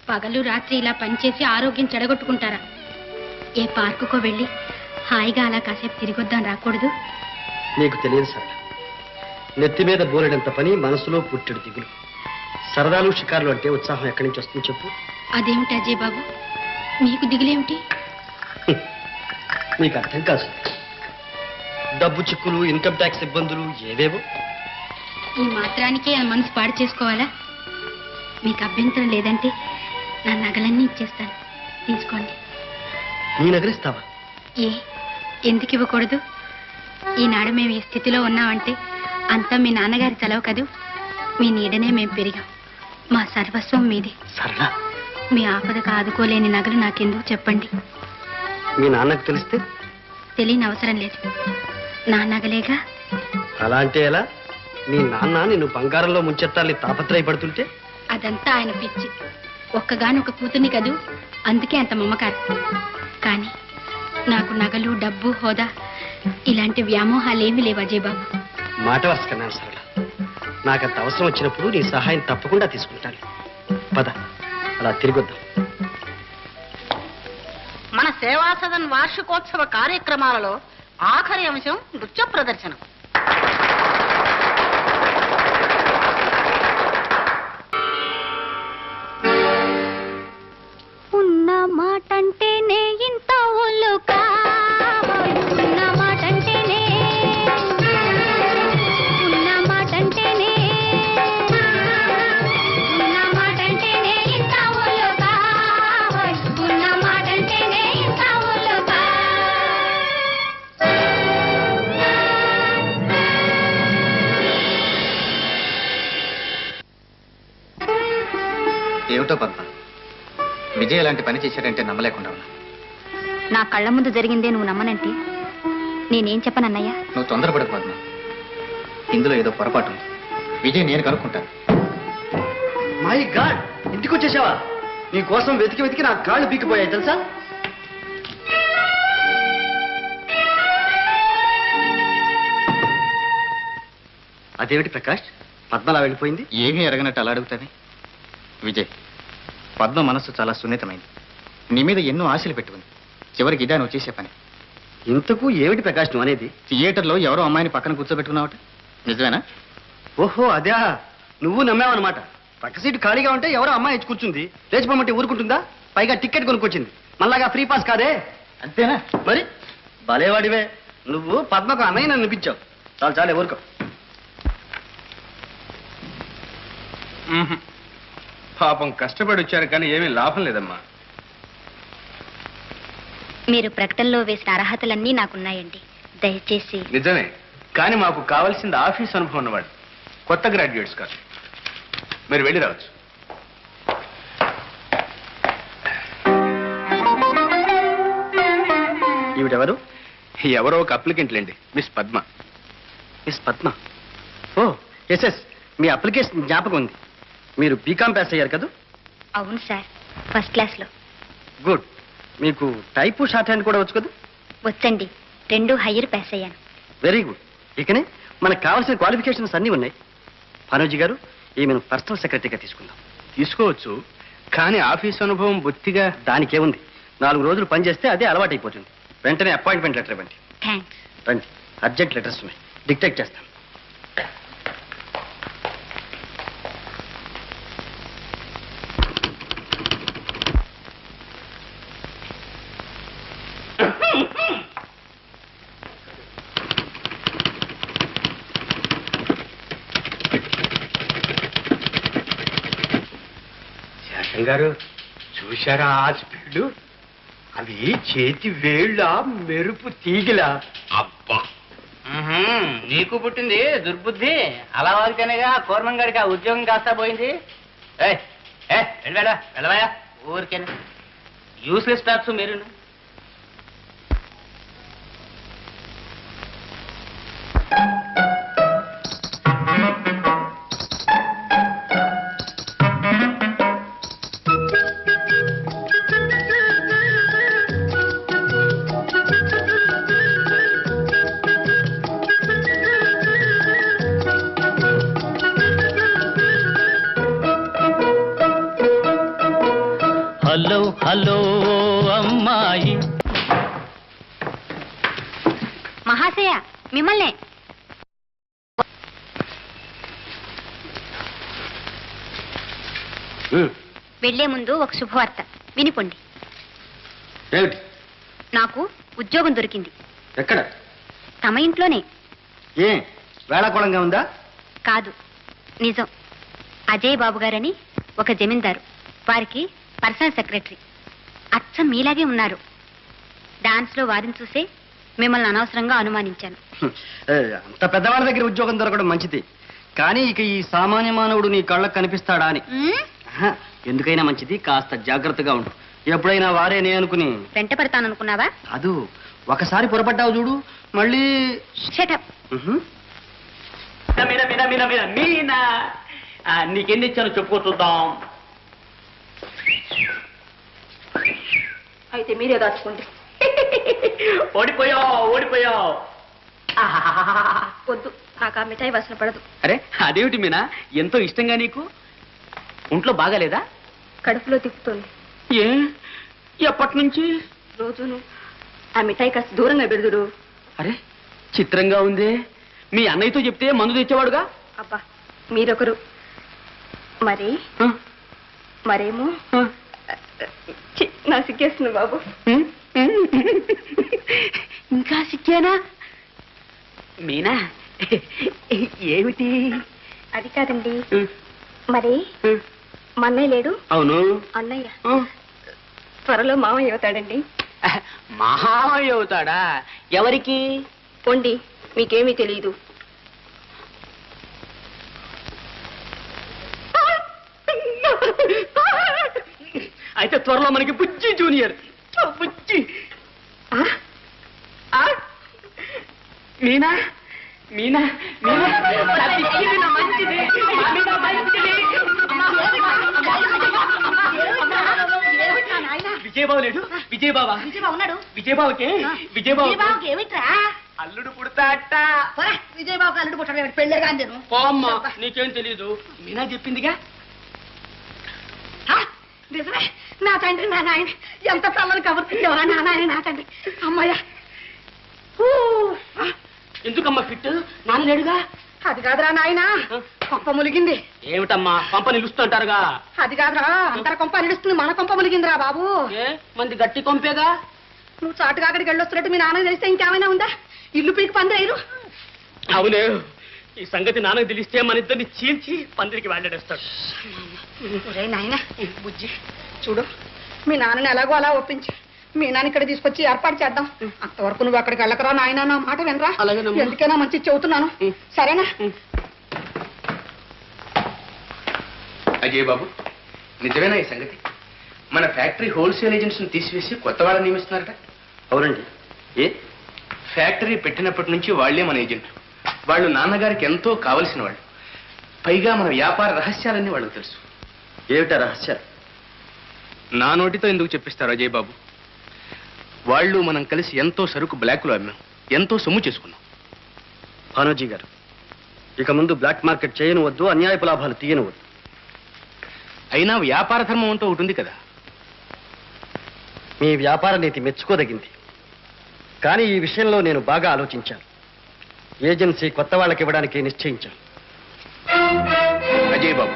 పగలు రాత్రి ఇలా పనిచేసి ఆరోగ్యం చెడగొట్టుకుంటారా? ఏ పార్కుకో వెళ్ళి హాయిగా అలా కాసేపు తిరిగొద్దాం రాకూడదు? నీకు తెలియదు సార్, నెత్తి మీద బోలెడంత పని, మనసులో పుట్టెడు దిగులు. సరదాలు షికారులు అంటే ఉత్సాహం ఎక్కడి నుంచి వస్తుంది చెప్పు? అదేమిటి అజయ్ బాబు, మీకు దిగులేమిటి? నీకు అర్థం కాదు. డబ్బు చిక్కులు, ఇన్కమ్ ట్యాక్స్ ఇబ్బందులు ఏవేవో. ఈ మాత్రానికే ఆ మనసు పాడు చేసుకోవాలా? మీకు అభ్యంతరం లేదంటే నా నగలన్నీ ఇచ్చేస్తాను, తీసుకోండి. నీ నగలిస్తావా? ఎందుకు ఇవ్వకూడదు? ఈనాడు మేము ఈ స్థితిలో ఉన్నామంటే అంతా మీ నాన్నగారి చలవ కదూ. మీ నీడనే మేము పెరిగాం. మా సర్వస్వం మీది. సరళ, మీ ఆపదకు ఆదుకోలేని నగలు నాకెందుకు చెప్పండి? మీ నాన్నకు తెలిస్తే? తెలియని అవసరం లేదు, నా నగలేగా. అలా అంటే ఎలా? మీ నాన్న నిన్ను బంగారంలో ముంచెత్తాలని తాపత్రయపడుతుంటే? అదంతా ఆయన పిచ్చి. ఒక్కగానొక కూతుర్ని కదూ, అందుకే అంత మమకారం. కానీ నాకు నగలు, డబ్బు, హోదా ఇలాంటి వ్యామోహాలేమీ లేవు అజయ్ బాబు. మాట వరుసకన్నాను సరళ. నాకంత అవసరం వచ్చినప్పుడు నీ సహాయం తప్పకుండా తీసుకుంటాను. పద, అలా తిరిగొద్దాం. మన సేవా సదన్ వార్షికోత్సవ కార్యక్రమాలలో ఆఖరి అంశం నృత్య ప్రదర్శనం. ఉన్న మాటంటేనే ఇంత ఒళ్ళు కావాలి, ఉన్న మాటంటేనే, ఉన్న మాటంటేనే, ఉన్న మాటంటేనే ఇంత ఒళ్ళు కావాలి, ఉన్న మాటంటేనే ఇంత ఒళ్ళు ఏమిటో పద్మ, విజయ్ అలాంటి పని చేశాడంటే నమ్మలేకుండా ఉన్నా. నా కళ్ళ ముందు జరిగిందే నువ్వు నమ్మనంటే నేనేం చెప్పనన్నయ్యా? నువ్వు తొందరపడకు పద్మ, ఇందులో ఏదో పొరపాటు ఉంది. విజయ్ నేను కనుక్కుంటాను. మై గాడ్, ఇంటికి వచ్చేసావా? నీ కోసం వెతికి వెతికి నా కాళ్ళు బీకిపోయాయి తెలుసా? అదేమిటి ప్రకాష్, పద్మలా వెళ్ళిపోయింది? ఏమీ ఎరగనట్టు అలా అడుగుతావి? విజయ్, పద్మ మనస్సు చాలా సున్నితమైంది. నీ మీద ఎన్నో ఆశలు పెట్టుకుంది. చివరికి ఇదే నువ్వు చేసే పని. ఇంతకు ఏమిటి ప్రకాష్ నువ్వు అనేది? థియేటర్లో ఎవరో అమ్మాయిని పక్కన కూర్చోబెట్టుకున్నావట, నిజమేనా? ఓహో అదే, నువ్వు నమ్మావన్నమాట. పక్క సీటు ఖాళీగా ఉంటే ఎవరో అమ్మాయి ఇచ్చి కూర్చుంది. లేచిపోమంటే ఊరుకుంటుందా? పైగా టికెట్ కొనుక్కొచ్చింది. మళ్ళాగా ఫ్రీ పాస్ కాదే. అంతేనా? మరి భలేవాడివే నువ్వు. పద్మకు అన్నయ్య నన్ను అనిపించావు. చాలు చాలే ఊరుకో. పాపం కష్టపడి వచ్చారు కానీ ఏమీ లాభం లేదమ్మా. మీరు ప్రకటనలో వేసిన అర్హతలన్నీ నాకున్నాయండి, దయచేసి. నిజమే, కానీ మాకు కావాల్సింది ఆఫీస్ అనుభవం ఉన్నవాడు, కొత్త గ్రాడ్యుయేట్స్ కాదు. మీరు వెళ్ళి రావచ్చు. ఈవిడెవరు? ఎవరో ఒక అప్లికెంట్ లేండి, miss Padma. Miss Padma? Oh yes, మీ అప్లికేషన్ జ్ఞాపకం ఉంది. మీరు బీకామ్ పాస్ అయ్యారు కదా? అవును సార్, ఫస్ట్ క్లాస్లో. గుడ్. మీకు టైపు షార్ట్ హ్యాండ్ కూడా వచ్చు కదా? వచ్చండి, 2 హయ్యర్ పాస్ అయ్యాను. Very good. ఇకనే మనకు కావాల్సిన క్వాలిఫికేషన్స్ అన్నీ ఉన్నాయి. భానోజీ గారు, ఈమెను పర్సనల్ సెక్రటరీగా తీసుకుందాం. తీసుకోవచ్చు, కానీ ఆఫీస్ అనుభవం బొత్తిగా. దానికేముంది, 4 రోజులు పనిచేస్తే అదే అలవాటైపోతుంది. వెంటనే అపాయింట్మెంట్ లెటర్ ఇవ్వండి. థ్యాంక్స్. రండి, అర్జెంట్ లెటర్స్ ఉన్నాయి, డిక్టేట్ చేస్తాను. గారు చూశారా ఆ స్పీడు? అవి చేతి వేళ్ళ మెరుపు తీగిలా. అబ్బా, నీకు పుట్టింది దుర్బుద్ధి. అలా వాగితేనేగా కోర్మన్ గారికి ఆ ఉద్యోగం కాస్తా పోయింది. వెళ్ళవయా ఊరికే యూస్లెస్ స్టాఫ్స్ మీరు. హలో హలో అమ్మాయి. మహాశయ మిమ్మల్నే. వెళ్లే ముందు ఒక శుభవార్త వినిపోండి. ఏమిటి? నాకు ఉద్యోగం దొరికింది. ఎక్కడ? తమ ఇంట్లోనే. ఏ వేళాకోళంగా ఉందా? కాదు, నిజం. అజయ్ బాబు గారని ఒక జమీందారు, వారికి పర్సనల్ సెక్రటరీ. అచ్చం మీలాగే ఉన్నారు. డాన్స్ లో వారిని చూసే మిమ్మల్ని అనవసరంగా అనుమానించాను. అంత పెద్దవాళ్ళ దగ్గర ఉద్యోగం దొరకడం మంచిది, కానీ ఇక ఈ సామాన్య మానవుడు నీ కళ్ళకు కనిపిస్తాడా అని. ఎందుకైనా మంచిది కాస్త జాగ్రత్తగా ఉండు. ఎప్పుడైనా వారేనే అనుకుని వెంట పెడతాననుకున్నావా? అదు ఒకసారి పొరపడ్డావు చూడు, మళ్ళీ షటప్. మీనా నీకేం తెచ్చాను చెప్పుకో చూద్దాం. అయితే మీరే దాచుకోండి. ఓడిపోయావు. వద్దు, నాకు ఆ మిఠాయి వాసన పడదు. అరే అదేమిటి మీనా, ఎంతో ఇష్టంగా నీకు? ఒంట్లో బాగాలేదా? కడుపులో తిప్పుతోంది. ఏ ఎప్పటి నుంచి? రోజును ఆ మిఠాయి కాస్త దూరంగా పెడుదురు. అరే చిత్రంగా ఉందే. మీ అన్నయ్యతో చెప్తే మందు తెచ్చేవాడుగా. అబ్బా మీరొకరు. మరి మరేమో నా సిగ్గేస్తుంది బాబు. ఇంకా సిక్కానా? మీనా ఏమిటి? అది కాదండి. మరి మా అన్నయ్య లేడు? అవును. అన్నయ్య త్వరలో మామయ్య అవుతాడండి. మహామయ్య అవుతాడా? ఎవరికి? పోండి, మీకేమీ తెలియదు. అయితే త్వరలో మనకి బుజ్జి జూనియర్. బుజ్జి. మీనా మీనా మంచిది. విజయబాబు లేడు? విజయబాబా ఉన్నాడు. విజయబాబుకి విజయబాబుకి ఏమిట్రా? అల్లుడు పుడతాట. విజయబాబుకి అల్లుడు పుట్టాడు. పెళ్ళే కానీ నేను పోమ్మా, నీకేం తెలీదు. మీనా చెప్పిందిగా. నిజమే. నా తండ్రి నా నాయన ఎంత తల్లని కబుర్తుండేవా? నా నాయన నా తండ్రి. అమ్మాయ ఎందుకమ్మా ఫిట్? నాన్న లేడుగా. అది కాదురా నాయన, కొంప ములిగింది. ఏమిటమ్మా కొంప నిలుస్తుంటారుగా? అది కాదురా, అందరి కొంప నిలుస్తుంది, మన కొంప ములిగిందిరా బాబు. మంది గట్టి కొంపేగా. నువ్వు చాటుగా అక్కడికి వెళ్ళొస్తున్నట్టు మీ నాన్న తెలిస్తే ఇంకేమైనా ఉందా? ఇల్లు పీకి పందిరేరు. అవునే, ఈ సంగతి నాన్నకు తెలిస్తే మన ఇద్దరిని చీల్చి పందిరికి వెళ్ళడేస్తాడు. ఒరే నాయన బుజ్జి, చూడు మీ నాన్నని ఎలాగో అలా ఒప్పించి మీ నాన్న ఇక్కడ తీసుకొచ్చి ఏర్పాటు చేద్దాం. అంతవరకు నువ్వు అక్కడికి వెళ్ళకరా నాయన, నా మాట వినరా. ఎందుకైనా మంచి చెబుతున్నాను, సరేనా? అజయ్ బాబు, నిజమేనా ఈ సంగతి? మన ఫ్యాక్టరీ హోల్సేల్ ఏజెంట్స్ ని తీసివేసి కొత్త వాళ్ళని నియమిస్తున్నారట. అవునండి. ఏ ఫ్యాక్టరీ పెట్టినప్పటి నుంచి వాళ్లే మన ఏజెంట్లు. వాళ్ళు నాన్నగారికి ఎంతో కావలసిన వాళ్ళు. పైగా మన వ్యాపార రహస్యాలన్నీ వాళ్ళకి తెలుసు. ఏమిటా రహస్యాలు? నా నోటితో ఎందుకు చెప్పిస్తారు అజయ్ బాబు? వాళ్ళు మనం కలిసి ఎంతో సరుకు బ్లాక్లో అమ్మాం, ఎంతో సొమ్ము చేసుకున్నాం. భానోజీ గారు, ఇక ముందు బ్లాక్ మార్కెట్ చేయనవద్దు, అన్యాయపు లాభాలు తీయనవద్దు. అయినా వ్యాపార ధర్మం అంటూ ఉంటుంది కదా. మీ వ్యాపార నీతి మెచ్చుకోదగింది, కానీ ఈ విషయంలో నేను బాగా ఆలోచించాను. ఏజెన్సీ కొత్త వాళ్ళకి ఇవ్వడానికి నిశ్చయించాను. అజయ్ బాబు,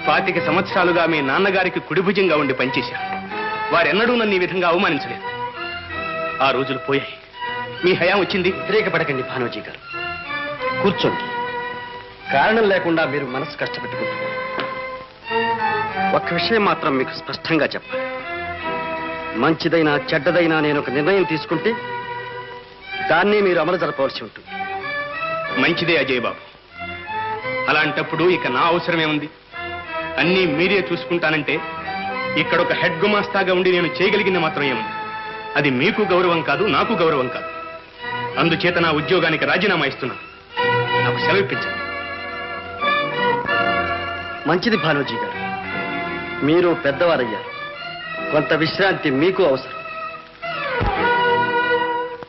25 సంవత్సరాలుగా మీ నాన్నగారికి కుడిభుజంగా ఉండి పనిచేశారు. వారెన్నడూ నన్ను ఈ విధంగా అవమానించలేదు. ఆ రోజులు పోయాయి, మీ హయాం వచ్చింది. వ్యతిరేకపడకండి భానోజీ గారు, కూర్చోండి. కారణం లేకుండా మీరు మనసు కష్టపెట్టుకుంటున్నారు. ఒక్క విషయం మాత్రం మీకు స్పష్టంగా చెప్పాలి. మంచిదైనా చెడ్డదైనా నేను ఒక నిర్ణయం తీసుకుంటే దాన్ని మీరు అమలు జరపవలసి ఉంటుంది. మంచిదే అజయ్ బాబు. అలాంటప్పుడు ఇక నా అవసరమే ఉంది? అన్నీ మీరే చూసుకుంటానంటే ఇక్కడ ఒక హెడ్ గుమాస్తాగా ఉండి నేను చేయగలిగింది మాత్రం ఏముంది? అది మీకు గౌరవం కాదు, నాకు గౌరవం కాదు. అందుచేత నా ఉద్యోగానికి రాజీనామా ఇస్తున్నాను. నాకు సెలవు ఇప్పించండి. మంచిది భానోజీ గారు, మీరు పెద్దవారయ్యారు, కొంత విశ్రాంతి మీకు అవసరం.